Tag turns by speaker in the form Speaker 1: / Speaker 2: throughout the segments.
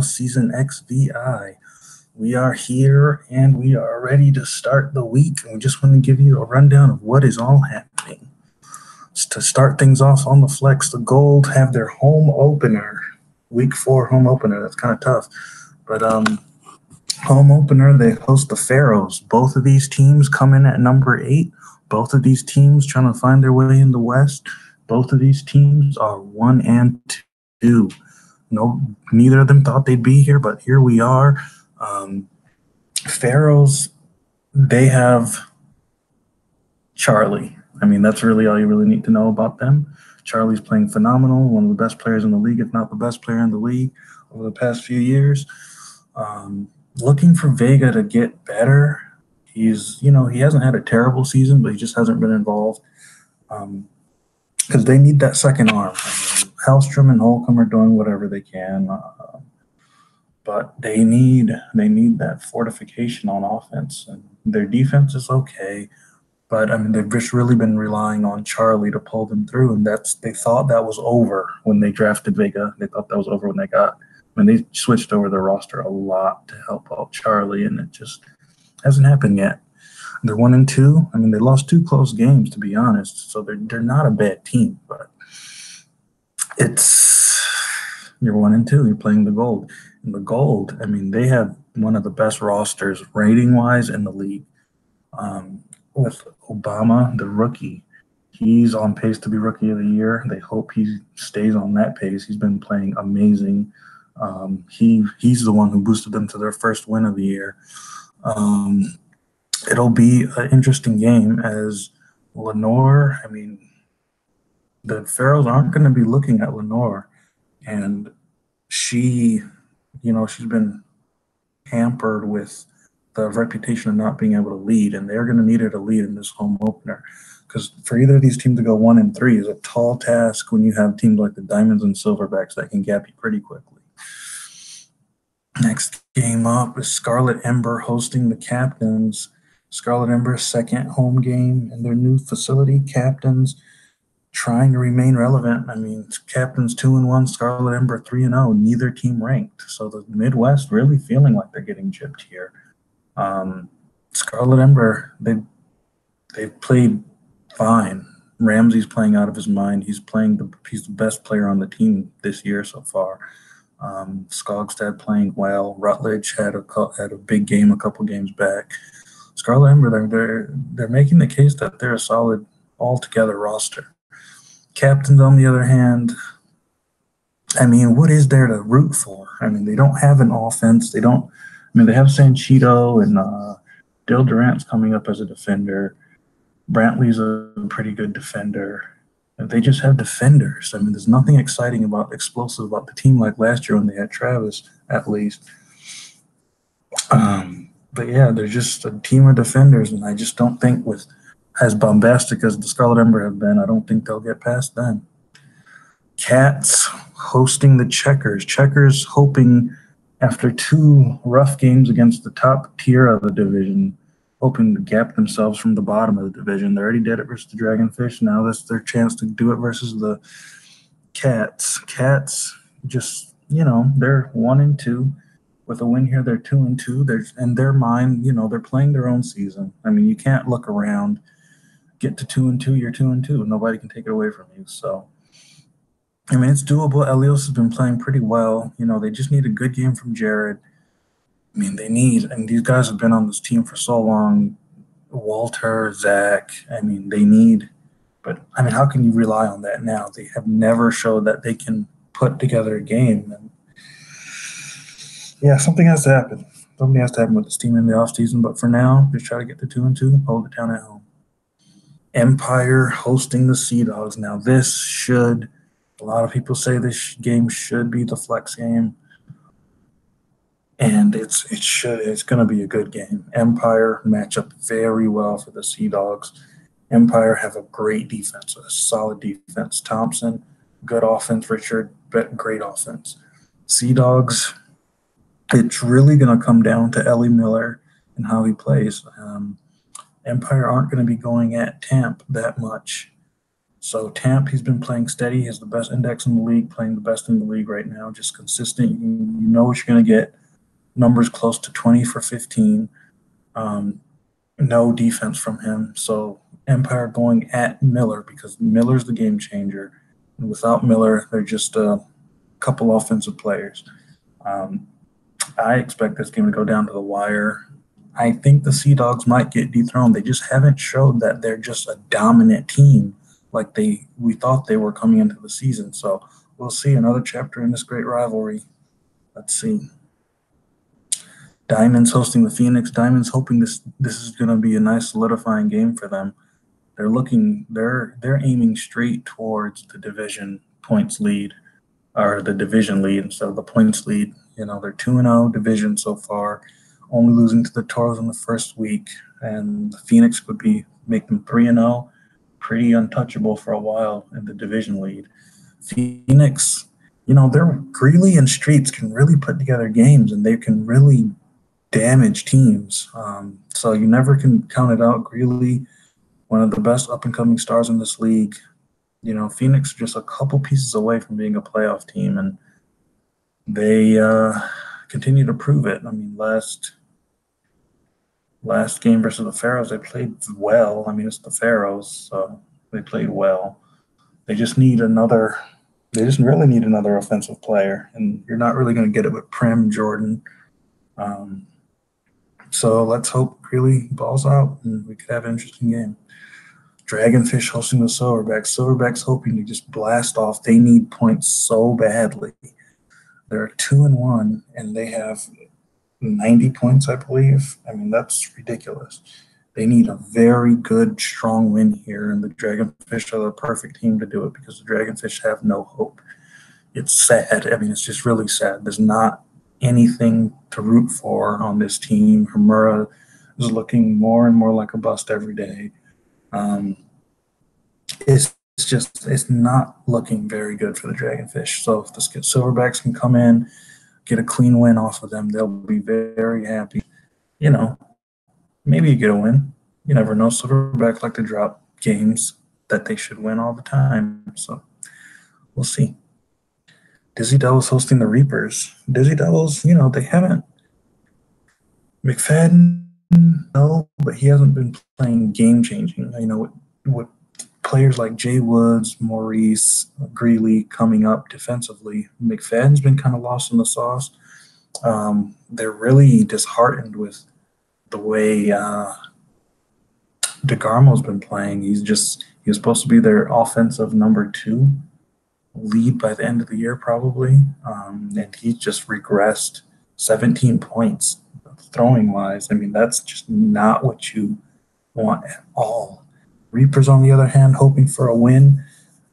Speaker 1: Season XVI. We are here and we are ready to start the week. And we just want to give you a rundown of what is all happening. To start things off on the flex, the Gold have their home opener, week 4 home opener. That's kind of tough. But home opener, they host the Pharaohs. Both of these teams come in at number 8. Both of these teams trying to find their way in the West. Both of these teams are 1 and 2. No, neither of them thought they'd be here, but here we are. Pharaohs, they have Charlie. I mean, that's really all you really need to know about them. Charlie's playing phenomenal, one of the best players in the league, if not the best player in the league over the past few years. Looking for Vega to get better. He hasn't had a terrible season, but he just hasn't been involved because they need that second arm. I mean, Hellstrom and Holcomb are doing whatever they can, but they need that fortification on offense. And their defense is okay, but I mean they've just really been relying on Charlie to pull them through, and they thought that was over when they drafted Vega. They thought that was over when they switched over their roster a lot to help out Charlie, and it just hasn't happened yet. They're 1 and 2. I mean, they lost 2 close games, to be honest. So they're not a bad team, but you're 1 and 2. You're playing the Gold, and the Gold. I mean, they have one of the best rosters rating wise in the league. With Obama, the rookie, he's on pace to be Rookie of the Year. They hope he stays on that pace. He's been playing amazing. He's the one who boosted them to their first win of the year. It'll be an interesting game as Lenore. I mean, the Pharaohs aren't going to be looking at Lenore, and she's been hampered with the reputation of not being able to lead, and they're going to need her to lead in this home opener. Because for either of these teams to go 1 and 3 is a tall task when you have teams like the Diamonds and Silverbacks that can gap you pretty quickly. Next game up is Scarlet Ember hosting the Captains. Scarlet Ember's second home game in their new facility. Captains trying to remain relevant. I mean, Captains 2-1, Scarlet Ember 3-0. Neither team ranked. So the Midwest really feeling like they're getting gypped here. Scarlet Ember, they've played fine. Ramsey's playing out of his mind. He's the best player on the team this year so far. Skogstad playing well. Rutledge had a big game a couple games back. Scarlet Ember, they're making the case that they're a solid all-together roster. Captains, on the other hand, I mean, what is there to root for? I mean, they don't have an offense. They have Sanchito and Dill Durant's coming up as a defender. Brantley's a pretty good defender. They just have defenders. I mean, there's nothing explosive about the team like last year when they had Travis, at least. But yeah, they're just a team of defenders, and I just don't think with as bombastic as the Scarlet Ember have been, I don't think they'll get past them. Cats hosting the Checkers. Checkers hoping after 2 rough games against the top tier of the division, hoping to gap themselves from the bottom of the division. They already did it versus the Dragonfish. Now that's their chance to do it versus the Cats. Cats just, they're 1 and 2. With a win here, they're 2 and 2. In their mind, they're playing their own season. I mean, you can't look around, get to 2 and 2, you're 2 and 2. Nobody can take it away from you. So, I mean, it's doable. Elios has been playing pretty well. They just need a good game from Jared. I mean, and these guys have been on this team for so long. Walter, Zach, but how can you rely on that now? They have never showed that they can put together a game. And yeah, something has to happen. Something has to happen with this team in the offseason. But for now, just try to get to 2 and 2, hold it down at home. Empire hosting the Sea Dogs. Now, a lot of people say this game should be the flex game. And it's going to be a good game. Empire match up very well for the Sea Dogs. Empire have a great defense, a solid defense. Thompson, good offense. Richard, great offense. Sea Dogs, it's really going to come down to Ellie Miller and how he plays. Empire aren't going to be going at Tamp that much. So Tamp, he's been playing steady. He has the best index in the league, playing the best in the league right now. Just consistent. You know what you're going to get. Numbers close to 20 for 15. Um, no defense from him. So Empire going at Miller because Miller's the game changer. And without Miller, they're just a couple offensive players. Um, I expect this game to go down to the wire. I think the Sea Dogs might get dethroned. They just haven't showed that they're just a dominant team like we thought they were coming into the season. So we'll see another chapter in this great rivalry. Let's see. Diamonds hosting the Phoenix. Diamonds hoping this is going to be a nice solidifying game for them. They're aiming straight towards the division points lead or the division lead instead of the points lead. You know, they're 2-0 division so far, only losing to the Toros in the first week, and the Phoenix would make them 3-0, pretty untouchable for a while in the division lead. Phoenix, you know, they're Greeley and Streets can really put together games, and they can really damage teams. So you never can count it out. Greeley, one of the best up-and-coming stars in this league. You know, Phoenix just a couple pieces away from being a playoff team, and they continue to prove it. I mean, last game versus the Pharaohs, they played well. I mean, it's the Pharaohs, so they played well. They just really need another offensive player, and you're not really going to get it with Prim, Jordan. So let's hope Greeley balls out, and we could have an interesting game. Dragonfish hosting the Silverbacks. Silverbacks hoping to just blast off. They need points so badly. They're 2-1, and they have 90 points, I believe. I mean, that's ridiculous. They need a very good, strong win here, and the Dragonfish are the perfect team to do it because the Dragonfish have no hope. It's sad. I mean, it's just really sad. There's not anything to root for on this team. Hamura is looking more and more like a bust every day. It's not looking very good for the Dragonfish. So if the Silverbacks can come in, get a clean win off of them, they'll be very happy. You know, maybe you get a win. You never know. Silverbacks like to drop games that they should win all the time. So we'll see. Dizzy Devils hosting the Reapers. Dizzy Devils, you know, they haven't. McFadden, no, but he hasn't been playing game changing. You know, with players like Jay Woods, Maurice, Greeley coming up defensively, McFadden's been kind of lost in the sauce. They're really disheartened with the way DeGarmo's been playing. He was supposed to be their offensive number 2 lead by the end of the year probably, and he just regressed 17 points throwing wise. I mean, that's just not what you want at all. Reapers, on the other hand, hoping for a win.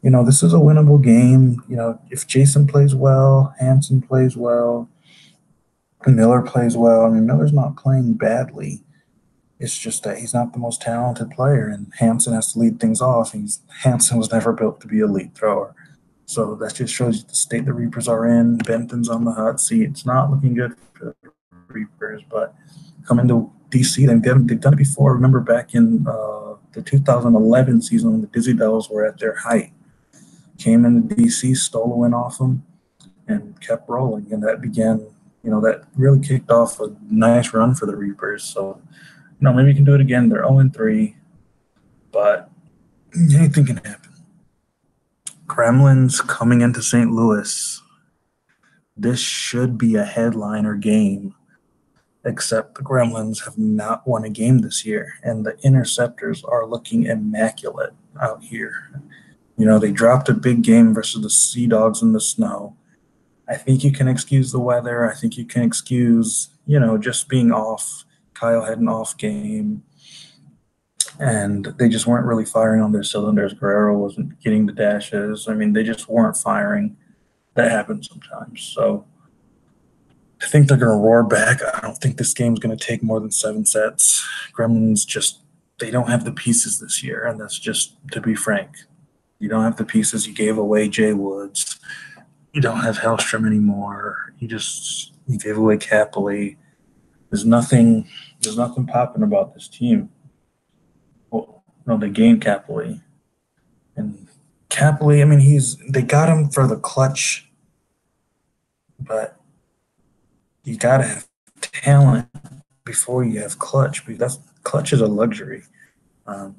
Speaker 1: You know, this is a winnable game. You know, if Jason plays well, Hansen plays well, Miller plays well. I mean, Miller's not playing badly. It's just that he's not the most talented player, and Hansen has to lead things off. Hansen was never built to be a lead thrower. So that just shows you the state the Reapers are in. Benton's on the hot seat. It's not looking good for the Reapers, but coming to DC, they've done it before. Remember back in the 2011 season when the Dizzy Devils were at their height. Came into DC, stole a win off them, and kept rolling. And that began, you know, that really kicked off a nice run for the Reapers. So, you know, maybe you can do it again. They're 0-3, but anything can happen. Gremlins coming into St. Louis. This should be a headliner game, except the Gremlins have not won a game this year, and the Interceptors are looking immaculate out here. You know, they dropped a big game versus the Sea Dogs in the snow. I think you can excuse the weather. I think you can excuse, you know, just being off. Kyle had an off game, and they just weren't really firing on their cylinders. Guerrero wasn't getting the dashes. I mean, they just weren't firing. That happens sometimes. So I think they're going to roar back. I don't think this game's going to take more than 7 sets. Gremlins they don't have the pieces this year, and that's just, to be frank. You don't have the pieces. You gave away Jay Woods. You don't have Hellstrom anymore. You gave away Capley. There's nothing popping about this team. Well, no, they gained Capley, and Capley, I mean, they got him for the clutch, but you gotta have talent before you have clutch. Because clutch is a luxury, um,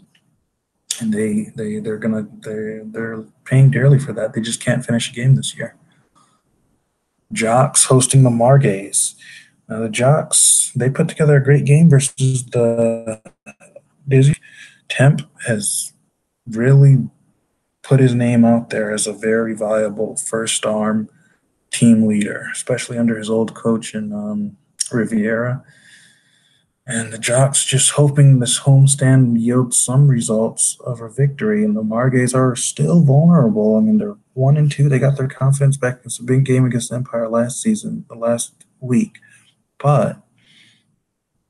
Speaker 1: and they're paying dearly for that. They just can't finish a game this year. Jocks hosting the Margays. Now the Jocks, they put together a great game versus the Dizzy. Temp has really put his name out there as a very viable first arm team leader, especially under his old coach in Riviera. And the Jocks just hoping this homestand yields some results of a victory. And the Margays are still vulnerable. I mean, they're 1-2. They got their confidence back. It's a big game against Empire last season, the last week. But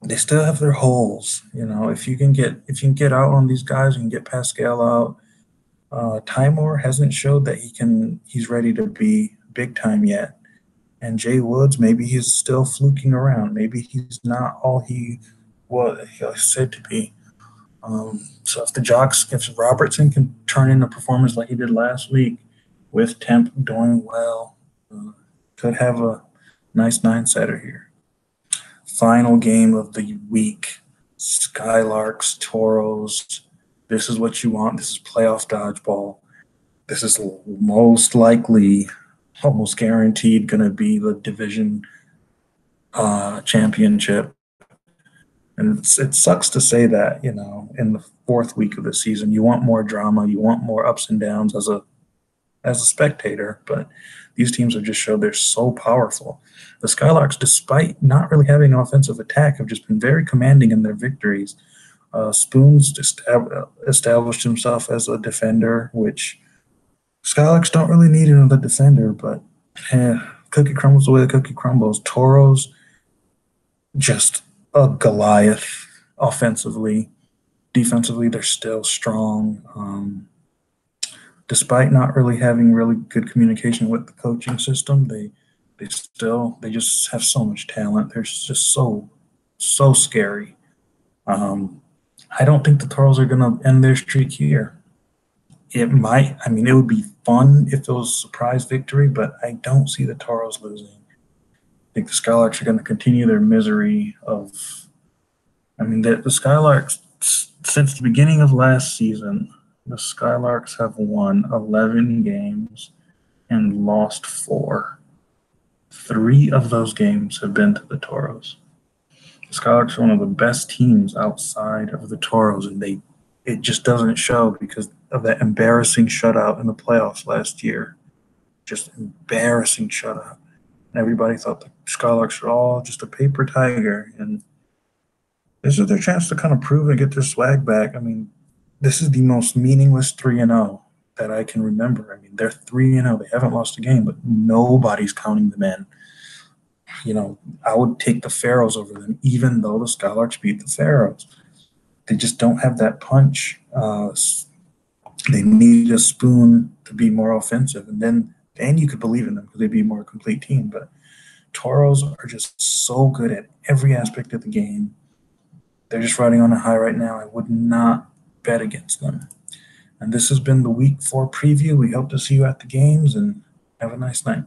Speaker 1: they still have their holes. You know, if you can get out on these guys, you can get Pascal out. Timor hasn't showed that he's ready to be big time yet. And Jay Woods, maybe he's still fluking around. Maybe he's not all he was said to be. So if Robertson can turn in a performance like he did last week, with Temp doing well, could have a nice 9-setter here. Final game of the week: Skylarks, Toros. This is what you want. This is playoff dodgeball. This is most likely, almost guaranteed, going to be the division championship. And it sucks to say that, in the fourth week of the season, you want more drama, you want more ups and downs as a spectator, but these teams have just showed they're so powerful. The Skylarks, despite not really having an offensive attack, have just been very commanding in their victories. Spoons just established himself as a defender, which Skylarks don't really need another defender, but cookie crumbles the way the cookie crumbles. Toros, just a Goliath offensively. Defensively, they're still strong. Despite not really having really good communication with the coaching system, they just have so much talent. They're just so scary. I don't think the Toros are going to end their streak here. It might. I mean, it would be fun if it was a surprise victory, but I don't see the Toros losing. I think the Skylarks are going to continue their misery of. I mean, the Skylarks, since the beginning of last season, the Skylarks have won 11 games and lost 4. 3 of those games have been to the Toros. The Skylarks are one of the best teams outside of the Toros, and it just doesn't show because of that embarrassing shutout in the playoffs last year. Just embarrassing shutout. And everybody thought the Skylarks were all just a paper tiger, and this is their chance to kind of prove and get their swag back. I mean, this is the most meaningless 3-0 that I can remember. I mean, they're 3-0. They haven't lost a game, but nobody's counting them in. I would take the Pharaohs over them, even though the Skylarks beat the Pharaohs. They just don't have that punch. They need a Spoon to be more offensive, and then you could believe in them because they'd be a more complete team. But Toros are just so good at every aspect of the game. They're just riding on a high right now. I would not bet against them. And this has been the Week 4 preview. We hope to see you at the games, and have a nice night.